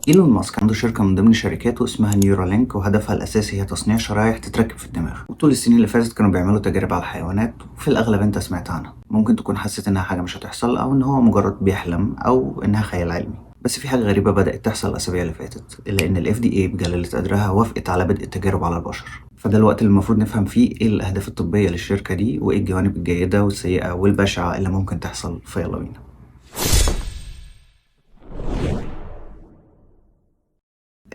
إيلون ماسك عنده شركة من ضمن شركاته اسمها نيورالينك، وهدفها الأساسي هي تصنيع شرايح تتركب في الدماغ. وطول السنين اللي فاتت كانوا بيعملوا تجارب على الحيوانات، وفي الأغلب أنت سمعت عنها. ممكن تكون حسيت إنها حاجة مش هتحصل، أو إن هو مجرد بيحلم، أو إنها خيال علمي. بس في حاجة غريبة بدأت تحصل الأسابيع اللي فاتت، إلا إن ال FDA بجلالة قدرها وافقت على بدء التجارب على البشر. فده الوقت اللي المفروض نفهم فيه إيه الأهداف الطبية للشركة دي، وإيه الجوانب الجيدة والسيئة والبشعة اللي ممكن تحصل. فيلا بينا.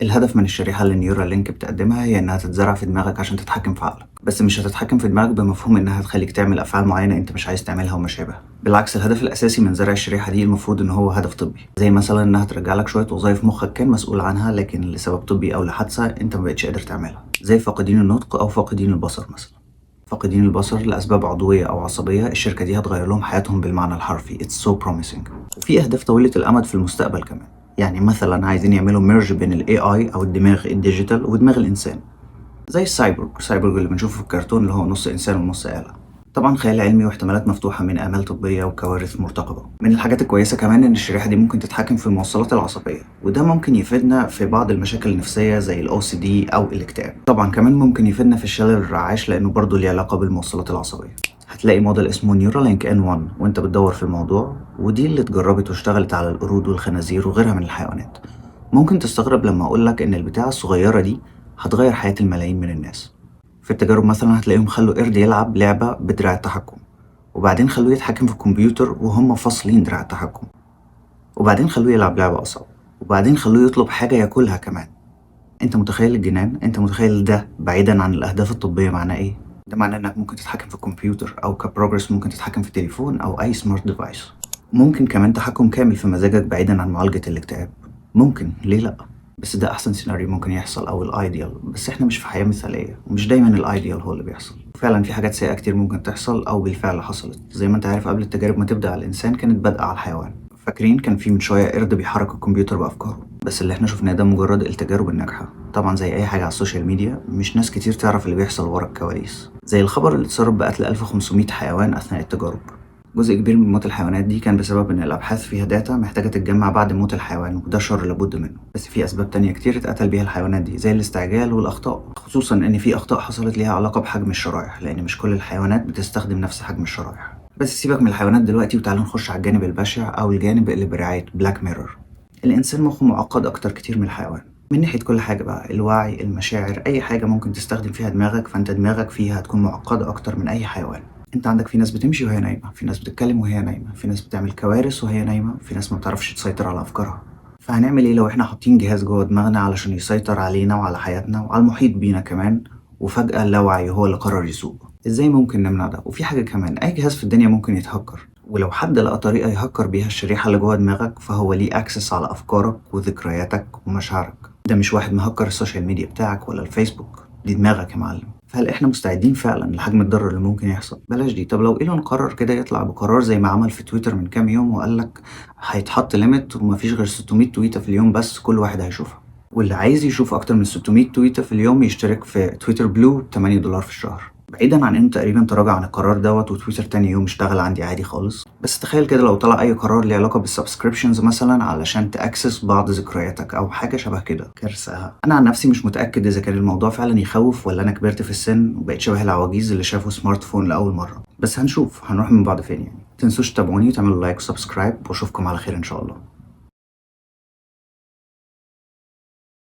الهدف من الشريحة اللي نيورالينك بتقدمها هي إنها تتزرع في دماغك عشان تتحكم في عقلك، بس مش هتتحكم في دماغك بمفهوم إنها تخليك تعمل أفعال معينة أنت مش عايز تعملها وما شابه. بالعكس، الهدف الأساسي من زرع الشريحة دي المفروض إن هو هدف طبي، زي مثلا إنها ترجع لك شوية وظائف مخك كان مسؤول عنها لكن لسبب طبي أو لحادثة أنت ما بقتش قادر تعملها، زي فاقدين النطق أو فاقدين البصر مثلا. فاقدين البصر لأسباب عضوية أو عصبية، الشركة دي هتغير لهم حياتهم بالمعنى الحرفي. It's so promising. وفي أهداف طويلة الأمد في المستقبل كمان. يعني مثلا عايزين يعملوا ميرج بين ال AI أو الدماغ الديجيتال ودماغ الإنسان، زي السايبورغ اللي بنشوفه في الكرتون اللي هو نص إنسان ونص آلة. طبعا خيال علمي واحتمالات مفتوحة من آمال طبية وكوارث مرتقبة. من الحاجات الكويسة كمان إن الشريحة دي ممكن تتحكم في الموصلات العصبية، وده ممكن يفيدنا في بعض المشاكل النفسية زي ال OCD أو الاكتئاب. طبعا كمان ممكن يفيدنا في الشلل الرعاش لأنه برضه ليه علاقة بالموصلات العصبية. هتلاقي موديل اسمه نيورالينك N1 وانت بتدور في الموضوع، ودي اللي اتجربت واشتغلت على القرود والخنازير وغيرها من الحيوانات. ممكن تستغرب لما أقولك إن البتاعة الصغيرة دي هتغير حياة الملايين من الناس. في التجارب مثلا هتلاقيهم خلوا قرد يلعب لعبة بدراع التحكم، وبعدين خلوه يتحكم في الكمبيوتر وهم فاصلين دراع التحكم، وبعدين خلوه يلعب لعبة أصعب، وبعدين خلوه يطلب حاجة ياكلها كمان. انت متخيل الجنان؟ انت متخيل ده بعيدا عن الأهداف الطبية معناه ايه؟ ده معناه انك ممكن تتحكم في الكمبيوتر، او كبروجرس ممكن تتحكم في التليفون او اي سمارت ديفايس. ممكن كمان تحكم كامل في مزاجك بعيدا عن معالجة الاكتئاب. ممكن، ليه لأ؟ بس ده أحسن سيناريو ممكن يحصل أو الأيديال، بس إحنا مش في حياة مثالية، ومش دايما الأيديال هو اللي بيحصل. فعلا في حاجات سيئة كتير ممكن تحصل أو بالفعل حصلت. زي ما أنت عارف، قبل التجارب ما تبدأ على الإنسان كانت بادئة على الحيوان. فاكرين كان في من شوية قرد بيحرك الكمبيوتر بأفكاره؟ بس اللي إحنا شفناه ده مجرد التجارب الناجحة. طبعا زي أي حاجة على السوشيال ميديا، مش ناس كتير تعرف اللي بيحصل ورا الكواليس، زي الخبر اللي اتسرب بقتل 1500 حيوان أثناء التجارب. جزء كبير من موت الحيوانات دي كان بسبب إن الأبحاث فيها داتا محتاجة تتجمع بعد موت الحيوان، وده شر لابد منه. بس في أسباب تانية كتير اتقتل بيها الحيوانات دي، زي الاستعجال والأخطاء، خصوصا إن في أخطاء حصلت ليها علاقة بحجم الشرايح، لأن مش كل الحيوانات بتستخدم نفس حجم الشرايح. بس سيبك من الحيوانات دلوقتي وتعالوا نخش على الجانب البشع أو الجانب اللي برعاية بلاك ميرور. الإنسان مخه معقد أكتر كتير من الحيوان، من ناحية كل حاجة بقى، الوعي، المشاعر، أي حاجة ممكن تستخدم فيها دماغك، فأنت دماغك فيها هتكون معقدة أكتر من أي حيوان. انت عندك في ناس بتمشي وهي نايمة، في ناس بتتكلم وهي نايمة، في ناس بتعمل كوارث وهي نايمة، في ناس ما بتعرفش تسيطر على أفكارها. فهنعمل ايه لو احنا حاطين جهاز جوه دماغنا علشان يسيطر علينا وعلى حياتنا وعلى المحيط بينا كمان، وفجأة اللاوعي هو اللي قرر يسوق؟ ازاي ممكن نمنع ده؟ وفي حاجة كمان، أي جهاز في الدنيا ممكن يتهكر، ولو حد لقى طريقة يهكر بيها الشريحة اللي جوه دماغك فهو ليه أكسس على أفكارك وذكرياتك ومشاعرك. ده مش واحد مهكر السوشيال ميديا بتاعك ولا الفيسبوك، دي دماغك يا معلم. فهل احنا مستعدين فعلا لحجم الضرر اللي ممكن يحصل؟ بلاش دي. طب لو ايلون قرر كده يطلع بقرار زي ما عمل في تويتر من كام يوم، وقال لك هيتحط ليميت ومفيش غير 600 تويتة في اليوم بس كل واحد هيشوفها، واللي عايز يشوف اكتر من 600 تويتة في اليوم يشترك في تويتر بلو ب $8 في الشهر. بعيدا عن انه تقريبا تراجع عن القرار دوت، وتويتر تاني يوم اشتغل عندي عادي خالص. بس تخيل كده لو طلع اي قرار ليه علاقه بالسبسكريبشنز مثلا علشان تاكسس بعض ذكرياتك او حاجه شبه كده، كارثه. انا عن نفسي مش متاكد اذا كان الموضوع فعلا يخوف، ولا انا كبرت في السن وبقيت شبه العواجيز اللي شافوا سمارت فون لاول مره. بس هنشوف هنروح من بعض فين يعني. متنسوش تتابعوني وتعملوا لايك وسبسكرايب، واشوفكم على خير ان شاء الله.